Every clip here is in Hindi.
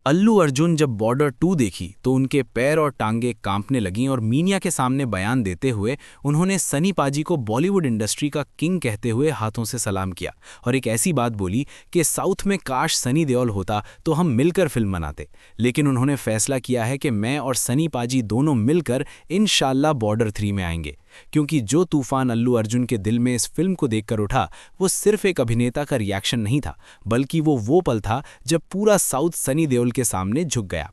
अल्लू अर्जुन जब बॉर्डर 2 देखी तो उनके पैर और टांगें कांपने लगीं और मीडिया के सामने बयान देते हुए उन्होंने सनी पाजी को बॉलीवुड इंडस्ट्री का किंग कहते हुए हाथों से सलाम किया और एक ऐसी बात बोली कि साउथ में काश सनी देओल होता तो हम मिलकर फिल्म बनाते। लेकिन उन्होंने फैसला किया है कि मैं और सनी पाजी दोनों मिलकर इंशाल्लाह बॉर्डर 3 में आएंगे, क्योंकि जो तूफान अल्लू अर्जुन के दिल में इस फिल्म को देखकर उठा वो सिर्फ एक अभिनेता का रिएक्शन नहीं था, बल्कि वो पल था जब पूरा साउथ सनी देओल के सामने झुक गया।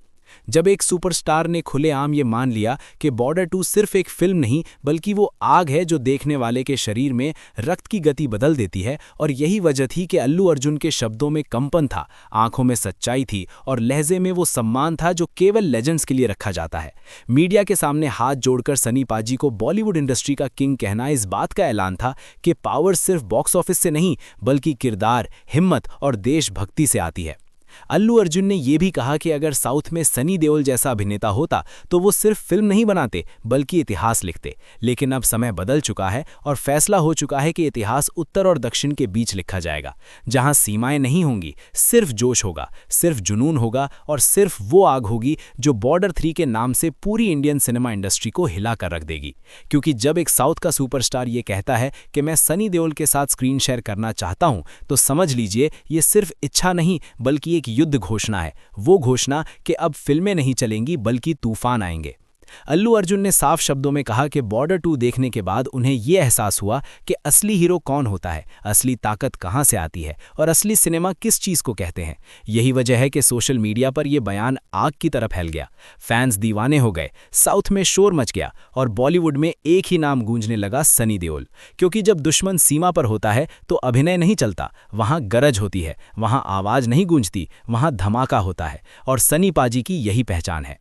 जब एक सुपरस्टार ने खुलेआम ये मान लिया कि बॉर्डर 2 सिर्फ एक फिल्म नहीं बल्कि वो आग है जो देखने वाले के शरीर में रक्त की गति बदल देती है। और यही वजह थी कि अल्लू अर्जुन के शब्दों में कंपन था, आंखों में सच्चाई थी और लहजे में वो सम्मान था जो केवल लेजेंड्स के लिए रखा जाता है। मीडिया के सामने हाथ जोड़कर सनी पाजी को बॉलीवुड इंडस्ट्री का किंग कहना इस बात का ऐलान था कि पावर सिर्फ बॉक्स ऑफिस से नहीं बल्कि किरदार, हिम्मत और देशभक्ति से आती है। अल्लू अर्जुन ने यह भी कहा कि अगर साउथ में सनी देओल जैसा अभिनेता होता तो वो सिर्फ फिल्म नहीं बनाते बल्कि इतिहास लिखते। लेकिन अब समय बदल चुका है और फैसला हो चुका है कि इतिहास उत्तर और दक्षिण के बीच लिखा जाएगा, जहां सीमाएं नहीं होंगी, सिर्फ जोश होगा, सिर्फ जुनून होगा और सिर्फ वो आग होगी जो बॉर्डर 3 के नाम से पूरी इंडियन सिनेमा इंडस्ट्री को हिला कर रख देगी। क्योंकि जब एक साउथ का सुपरस्टार ये कहता है कि मैं सनी देओल के साथ स्क्रीन शेयर करना चाहता हूं, तो समझ लीजिए ये सिर्फ इच्छा नहीं बल्कि एक युद्ध घोषणा है। वो घोषणा कि अब फिल्में नहीं चलेंगी बल्कि तूफान आएंगे। अल्लू अर्जुन ने साफ शब्दों में कहा कि बॉर्डर 2 देखने के बाद उन्हें यह एहसास हुआ कि असली हीरो कौन होता है, असली ताकत कहां से आती है और असली सिनेमा किस चीज को कहते हैं। यही वजह है कि सोशल मीडिया पर यह बयान आग की तरह फैल गया। फैंस दीवाने हो गए, साउथ में शोर मच गया और बॉलीवुड में एक ही नाम गूंजने लगा, सनी देओल। क्योंकि जब दुश्मन सीमा पर होता है तो अभिनय नहीं चलता, वहां गरज होती है, वहां आवाज नहीं गूंजती, वहां धमाका होता है। और सनी पाजी की यही पहचान है।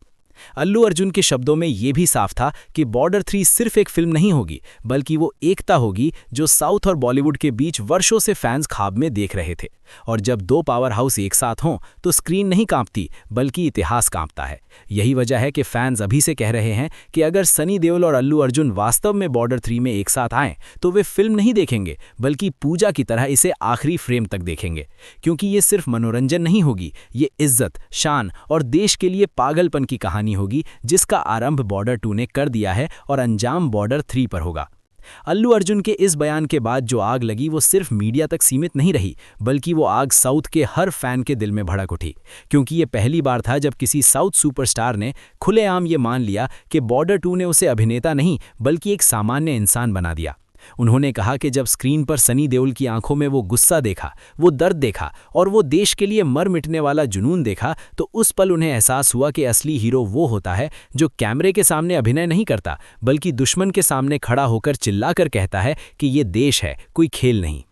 अल्लू अर्जुन के शब्दों में यह भी साफ था कि बॉर्डर 3 सिर्फ एक फिल्म नहीं होगी बल्कि वो एकता होगी जो साउथ और बॉलीवुड के बीच वर्षों से फैंस ख्वाब में देख रहे थे। और जब दो पावर हाउस एक साथ हों तो स्क्रीन नहीं कांपती बल्कि इतिहास कांपता है। यही वजह है कि फैंस अभी से कह रहे हैं कि अगर सनी देओल और अल्लू अर्जुन वास्तव में बॉर्डर 3 में एक साथ आएं तो वे फिल्म नहीं देखेंगे बल्कि पूजा की तरह इसे आखिरी फ्रेम तक देखेंगे। क्योंकि ये सिर्फ मनोरंजन नहीं होगी, ये इज्जत, शान और देश के लिए पागलपन की कहानी होगी जिसका आरंभ बॉर्डर 2 ने कर दिया है और अंजाम बॉर्डर 3 पर होगा। अल्लू अर्जुन के इस बयान के बाद जो आग लगी वो सिर्फ मीडिया तक सीमित नहीं रही बल्कि वो आग साउथ के हर फैन के दिल में भड़क उठी। क्योंकि ये पहली बार था जब किसी साउथ सुपरस्टार ने खुलेआम ये मान लिया कि बॉर्डर 2 ने उसे अभिनेता नहीं बल्कि एक सामान्य इंसान बना दिया। उन्होंने कहा कि जब स्क्रीन पर सनी देओल की आंखों में वो गुस्सा देखा, वो दर्द देखा और वो देश के लिए मर मिटने वाला जुनून देखा, तो उस पल उन्हें एहसास हुआ कि असली हीरो वो होता है जो कैमरे के सामने अभिनय नहीं करता बल्कि दुश्मन के सामने खड़ा होकर चिल्लाकर कहता है कि ये देश है, कोई खेल नहीं।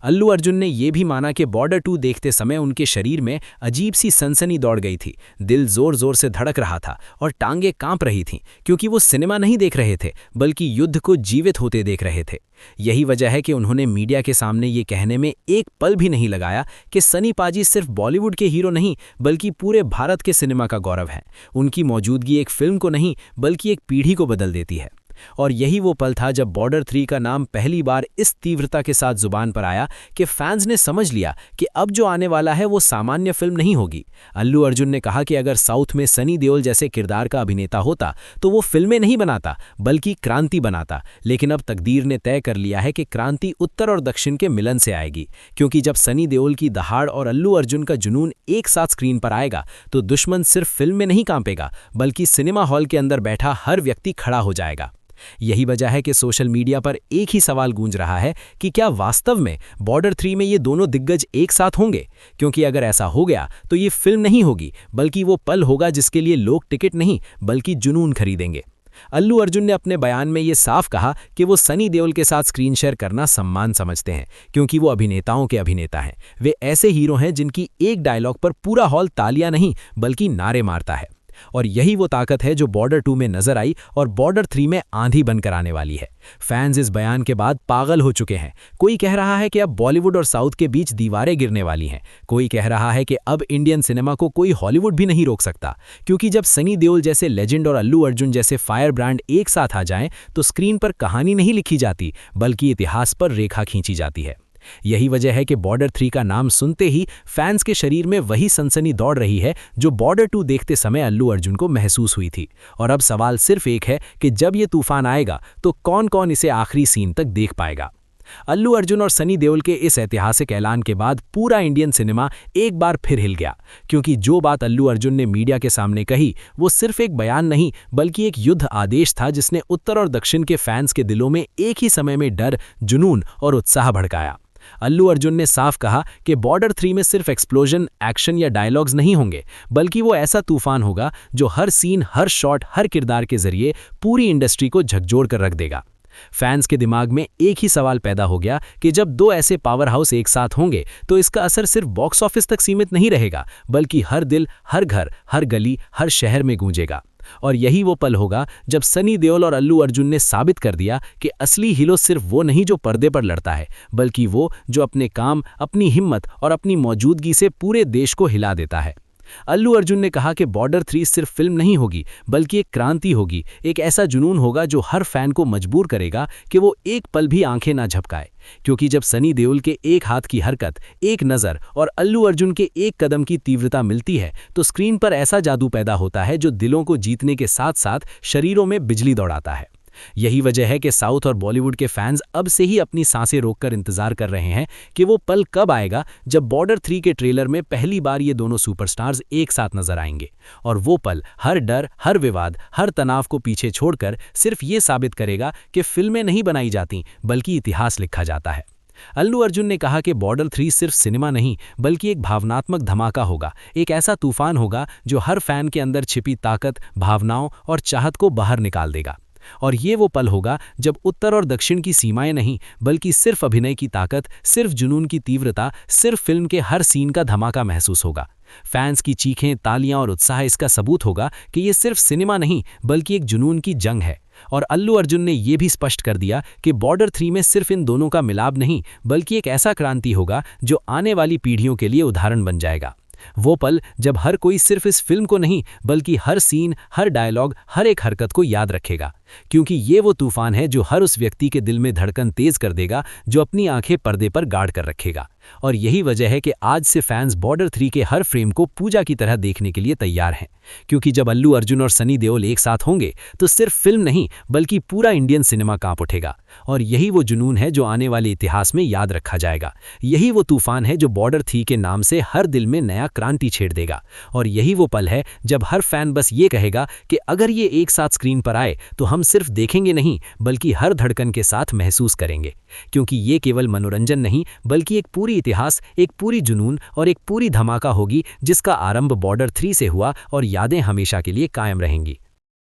अल्लू अर्जुन ने यह भी माना कि बॉर्डर 2 देखते समय उनके शरीर में अजीब सी सनसनी दौड़ गई थी, दिल जोर जोर से धड़क रहा था और टांगें कांप रही थीं, क्योंकि वो सिनेमा नहीं देख रहे थे बल्कि युद्ध को जीवित होते देख रहे थे। यही वजह है कि उन्होंने मीडिया के सामने ये कहने में एक पल भी नहीं लगाया कि सनी पाजी सिर्फ बॉलीवुड के हीरो नहीं बल्कि पूरे भारत के सिनेमा का गौरव है। उनकी मौजूदगी एक फिल्म को नहीं बल्कि एक पीढ़ी को बदल देती है। और यही वो पल था जब बॉर्डर 3 का नाम पहली बार इस तीव्रता के साथ जुबान पर आया कि फैंस ने समझ लिया कि अब जो आने वाला है वो सामान्य फिल्म नहीं होगी। अल्लू अर्जुन ने कहा कि अगर साउथ में सनी देओल जैसे किरदार का अभिनेता होता तो वो फिल्में नहीं बनाता बल्कि क्रांति बनाता। लेकिन अब तकदीर ने तय कर लिया है कि क्रांति उत्तर और दक्षिण के मिलन से आएगी। क्योंकि जब सनी देओल की दहाड़ और अल्लू अर्जुन का जुनून एक साथ स्क्रीन पर आएगा तो दुश्मन सिर्फ फिल्म में नहीं कांपेगा बल्कि सिनेमा हॉल के अंदर बैठा हर व्यक्ति खड़ा हो जाएगा। यही वजह है कि सोशल मीडिया पर एक ही सवाल गूंज रहा है कि क्या वास्तव में बॉर्डर 3 में ये दोनों दिग्गज एक साथ होंगे। क्योंकि अगर ऐसा हो गया तो ये फिल्म नहीं होगी बल्कि वो पल होगा जिसके लिए लोग टिकट नहीं बल्कि जुनून खरीदेंगे। अल्लू अर्जुन ने अपने बयान में ये साफ कहा कि वो सनी देओल के साथ स्क्रीन शेयर करना सम्मान समझते हैं, क्योंकि वो अभिनेताओं के अभिनेता हैं। वे ऐसे हीरो हैं जिनकी एक डायलॉग पर पूरा हॉल तालियां नहीं बल्कि नारे मारता है। और यही वो ताकत है जो बॉर्डर 2 में नजर आई और बॉर्डर 3 में आंधी बनकर आने वाली है। फैंस इस बयान के बाद पागल हो चुके हैं। कोई कह रहा है कि अब बॉलीवुड और साउथ के बीच दीवारें गिरने वाली हैं। कोई कह रहा है कि अब इंडियन सिनेमा को कोई हॉलीवुड भी नहीं रोक सकता। क्योंकि जब सनी देओल जैसे लेजेंड और अल्लू अर्जुन जैसे फायर ब्रांड एक साथ आ जाएं तो स्क्रीन पर कहानी नहीं लिखी जाती बल्कि इतिहास पर रेखा खींची जाती है। यही वजह है कि बॉर्डर 3 का नाम सुनते ही फैंस के शरीर में वही सनसनी दौड़ रही है जो बॉर्डर 2 देखते समय अल्लू अर्जुन को महसूस हुई थी। और अब सवाल सिर्फ एक है कि जब ये तूफान आएगा तो कौन कौन इसे आखिरी सीन तक देख पाएगा। अल्लू अर्जुन और सनी देओल के इस ऐतिहासिक ऐलान के बाद पूरा इंडियन सिनेमा एक बार फिर हिल गया, क्योंकि जो बात अल्लू अर्जुन ने मीडिया के सामने कही वो सिर्फ एक बयान नहीं बल्कि एक युद्ध आदेश था जिसने उत्तर और दक्षिण के फैंस के दिलों में एक ही समय में डर, जुनून और उत्साह भड़काया। अल्लू अर्जुन ने साफ कहा कि बॉर्डर 3 में सिर्फ एक्सप्लोजन, एक्शन या डायलॉग्स नहीं होंगे, बल्कि वो ऐसा तूफान होगा जो हर सीन, हर शॉट, हर किरदार के जरिए पूरी इंडस्ट्री को झकझोर कर रख देगा। फैंस के दिमाग में एक ही सवाल पैदा हो गया कि जब दो ऐसे पावर हाउस एक साथ होंगे तो इसका असर सिर्फ बॉक्स ऑफिस तक सीमित नहीं रहेगा, बल्कि हर दिल, हर घर, हर गली, हर शहर में गूंजेगा। और यही वो पल होगा जब सनी देओल और अल्लू अर्जुन ने साबित कर दिया कि असली हीरो सिर्फ वो नहीं जो पर्दे पर लड़ता है, बल्कि वो जो अपने काम, अपनी हिम्मत और अपनी मौजूदगी से पूरे देश को हिला देता है। अल्लू अर्जुन ने कहा कि बॉर्डर 3 सिर्फ फिल्म नहीं होगी बल्कि एक क्रांति होगी, एक ऐसा जुनून होगा जो हर फैन को मजबूर करेगा कि वो एक पल भी आंखें ना झपकाए। क्योंकि जब सनी देओल के एक हाथ की हरकत, एक नज़र और अल्लू अर्जुन के एक कदम की तीव्रता मिलती है तो स्क्रीन पर ऐसा जादू पैदा होता है जो दिलों को जीतने के साथ साथ शरीरों में बिजली दौड़ाता है। यही वजह है कि साउथ और बॉलीवुड के फैंस अब से ही अपनी सांसें रोककर इंतजार कर रहे हैं कि वो पल कब आएगा जब बॉर्डर 3 के ट्रेलर में पहली बार ये दोनों सुपरस्टार्स एक साथ नजर आएंगे। और वो पल हर डर, हर विवाद, हर तनाव को पीछे छोड़कर सिर्फ ये साबित करेगा कि फिल्में नहीं बनाई जाती बल्कि इतिहास लिखा जाता है। अल्लू अर्जुन ने कहा कि बॉर्डर 3 सिर्फ सिनेमा नहीं बल्कि एक भावनात्मक धमाका होगा, एक ऐसा तूफान होगा जो हर फैन के अंदर छिपी ताकत, भावनाओं और चाहत को बाहर निकाल देगा। और ये वो पल होगा जब उत्तर और दक्षिण की सीमाएं नहीं बल्कि सिर्फ अभिनय की ताकत, सिर्फ जुनून की तीव्रता, सिर्फ फिल्म के हर सीन का धमाका महसूस होगा। फैंस की चीखें, तालियां और उत्साह इसका सबूत होगा कि ये सिर्फ सिनेमा नहीं बल्कि एक जुनून की जंग है। और अल्लू अर्जुन ने यह भी स्पष्ट कर दिया कि बॉर्डर 3 में सिर्फ इन दोनों का मिलाप नहीं बल्कि एक ऐसा क्रांति होगा जो आने वाली पीढ़ियों के लिए उदाहरण बन जाएगा। वो पल जब हर कोई सिर्फ इस फिल्म को नहीं बल्कि हर सीन, हर डायलॉग, हर एक हरकत को याद रखेगा, क्योंकि ये वो तूफान है जो हर उस व्यक्ति के दिल में धड़कन तेज कर देगा जो अपनी आंखें पर्दे पर गाड़ कर रखेगा। और यही वजह है कि आज से फैंस बॉर्डर 3 के हर फ्रेम को पूजा की तरह देखने के लिए तैयार हैं, क्योंकि जब अल्लू अर्जुन और सनी देओल एक साथ होंगे तो सिर्फ फिल्म नहीं बल्कि पूरा इंडियन सिनेमा कांप उठेगा। और यही वो जुनून है जो आने वाले इतिहास में याद रखा जाएगा। यही वो तूफान है जो बॉर्डर 3 के नाम से हर दिल में नया क्रांति छेड़ देगा। और यही वो पल है जब हर फैन बस ये कहेगा कि अगर ये एक साथ स्क्रीन पर आए तो हम सिर्फ देखेंगे नहीं बल्कि हर धड़कन के साथ महसूस करेंगे, क्योंकि ये केवल मनोरंजन नहीं बल्कि एक पूरी इतिहास, एक पूरी जुनून और एक पूरी धमाका होगी जिसका आरंभ बॉर्डर 3 से हुआ और यादें हमेशा के लिए कायम रहेंगी।